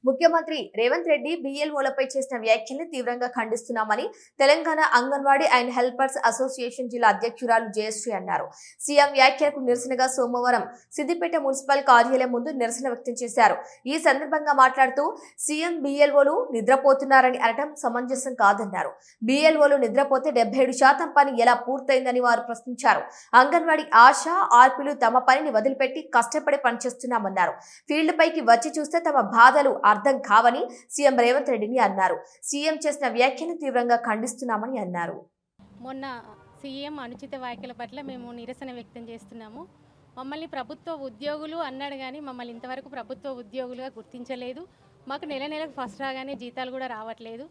ముఖ్యమంత్రి రేవంత్ రెడ్డి బిఎల్ఓలపై చేసిన వ్యాఖ్యల్ని తీవ్రంగా ఖండిస్తున్నామని Telangana anganwadi and helpers association జిల్లా అధ్యక్షురాలు జయశ్రీ అన్నారు. సీఎం వ్యాఖ్యలకు నిరసనగా సోమవారం సిద్దిపేట మున్సిపల్ కార్యాలయం ముందు నిరసన వ్యక్తం చేశారు. ఈ సందర్భంగా మాట్లాడుతూ సీఎం బిఎల్ఓలు నిద్రపోతున్నారని అనడం సమంజసం కాదన్నారు. బిఎల్ఓలు నిద్రపోతే 77% పని ఎలా పూర్తయిందని వారు ప్రశ్నించారు. అంగన్వాడీ ఆశా ఆర్పీలు తమ పనిని వదిలిపెట్టి కష్టపడి పనిచేస్తున్నామన్నారు. ఫీల్డ్ పైకి వచ్చి చూస్తే తమ బాధలు అర్థం కావని సీఎం రేవంత్ రెడ్డిని అన్నారు. సీఎం చేసిన వ్యాఖ్యను తీవ్రంగా ఖండిస్తున్నామని అన్నారు. మొన్న సీఎం అనుచిత వ్యాఖ్యల పట్ల మేము నిరసన వ్యక్తం చేస్తున్నాము. మమ్మల్ని ప్రభుత్వ ఉద్యోగులు అన్నాడు కానీ మమ్మల్ని ఇంతవరకు ప్రభుత్వ ఉద్యోగులుగా గుర్తించలేదు. మాకు నెల నెలకు ఫస్ట్ రాగానే జీతాలు కూడా రావట్లేదు.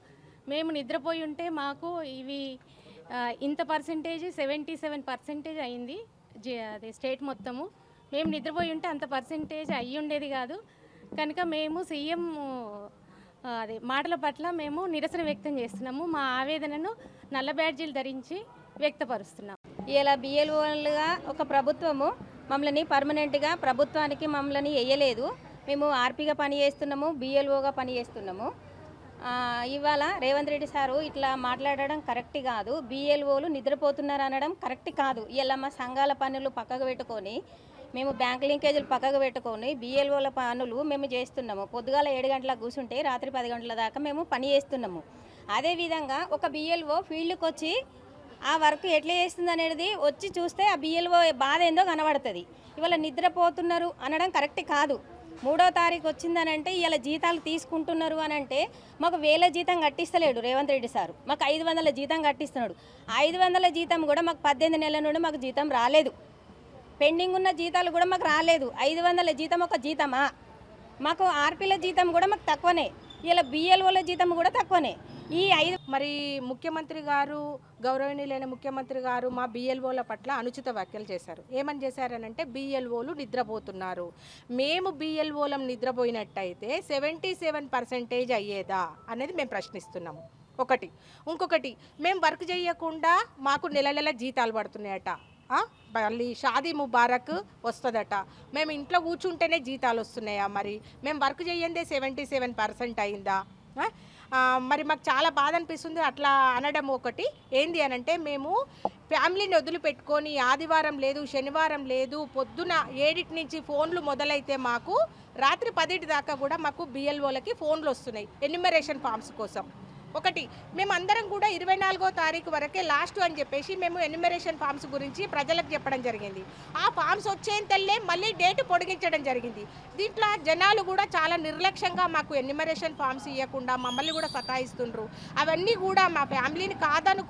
మేము నిద్రపోయి ఉంటే మాకు ఇవి ఇంత పర్సెంటేజ్ 77% అయింది అదే స్టేట్ మొత్తము. మేము నిద్రపోయి ఉంటే అంత పర్సెంటేజ్ అయ్యి ఉండేది కాదు. కనుక మేము సీఎం అదే మాటల పట్ల మేము నిరసన వ్యక్తం చేస్తున్నాము. మా ఆవేదనను నల్ల బ్యాడ్జీలు ధరించి వ్యక్తపరుస్తున్నాం. ఇలా బిఎల్ఓలుగా ఒక ప్రభుత్వము మమ్మల్ని పర్మనెంట్గా ప్రభుత్వానికి మమ్మల్ని వేయలేదు. మేము ఆర్పీగా పని చేస్తున్నాము, బిఎల్ఓగా పని చేస్తున్నాము. ఇవాళ రేవంత్ రెడ్డి సారు ఇట్లా మాట్లాడడం కరెక్ట్ కాదు. బిఎల్ఓలు నిద్రపోతున్నారు అనడం కరెక్ట్ కాదు. ఇలా మా సంఘాల పనులు పక్కకు పెట్టుకొని మేము బ్యాంక్ లింకేజీలు పక్కకు పెట్టుకొని బిఎల్ఓల పనులు మేము చేస్తున్నాము. పొద్దుగాల 7 గంటలకు కూర్చుంటే రాత్రి 10 గంటల దాకా మేము పని చేస్తున్నాము. అదేవిధంగా ఒక బిఎల్ఓ ఫీల్డ్కి వచ్చి ఆ వర్క్ ఎట్లా చేస్తుంది అనేది వచ్చి చూస్తే ఆ బిఎల్ఓ బాధ ఏందో కనబడుతుంది. ఇవాళ నిద్రపోతున్నారు అనడం కరెక్ట్ కాదు. 3వ తారీఖు వచ్చిందనంటే ఇవాళ జీతాలు తీసుకుంటున్నారు అని అంటే మాకు 1000 జీతం కట్టిస్తలేడు రేవంత్ రెడ్డి సారు. మాకు 500 జీతం కట్టిస్తున్నాడు. 500 జీతం కూడా మాకు 18 నెలల నుండి మాకు జీతం రాలేదు. పెండింగ్ ఉన్న జీతాలు కూడా మాకు రాలేదు. 500 జీతం ఒక జీతమా? మాకు ఆర్పీల జీతం కూడా మాకు తక్కువనే. ఇలా బిఎల్ఓల జీతం కూడా తక్కువనే. మరి ముఖ్యమంత్రి గారు, గౌరవనీయులైన ముఖ్యమంత్రి గారు మా బిఎల్ఓల పట్ల అనుచిత వ్యాఖ్యలు చేశారు. ఏమని చేశారనంటే బిఎల్ఓలు నిద్రపోతున్నారు. మేము బిఎల్ఓలం నిద్రపోయినట్టయితే 77% అయ్యేదా అనేది మేము ప్రశ్నిస్తున్నాము. ఒకటి. ఇంకొకటి, మేము వర్క్ చేయకుండా మాకు నెల నెల జీతాలు పడుతున్నాయట. మళ్ళీ షాదీ ముబారక్ వస్తుందట. మేము ఇంట్లో కూర్చుంటేనే జీతాలు వస్తున్నాయా? మరి మేము వర్క్ చేయందే 77% అయిందా? మరి మాకు చాలా బాధ అనిపిస్తుంది అట్లా అనడం. ఒకటి ఏంది అనంటే మేము ఫ్యామిలీని వదిలిపెట్టుకొని ఆదివారం లేదు, శనివారం లేదు, పొద్దున 7 నుంచి ఫోన్లు మొదలైతే మాకు రాత్రి 10 దాకా కూడా మాకు బిఎల్ఓలకి ఫోన్లు వస్తున్నాయి ఎన్యూమరేషన్ ఫామ్స్ కోసం. ఒకటి, మేమందరం కూడా 24వ తారీఖు వరకే లాస్ట్ అని చెప్పేసి మేము ఎన్యూమరేషన్ ఫామ్స్ గురించి ప్రజలకు చెప్పడం జరిగింది. ఆ ఫామ్స్ వచ్చేంతల్లే మళ్ళీ డేట్ పొడిగించడం జరిగింది. దీంట్లో జనాలు కూడా చాలా నిర్లక్ష్యంగా మాకు ఎన్యూమరేషన్ ఫామ్స్ ఇవ్వకుండా మమ్మల్ని కూడా సతాయిస్తుండ్రు. అవన్నీ కూడా మా ఫ్యామిలీని కాదను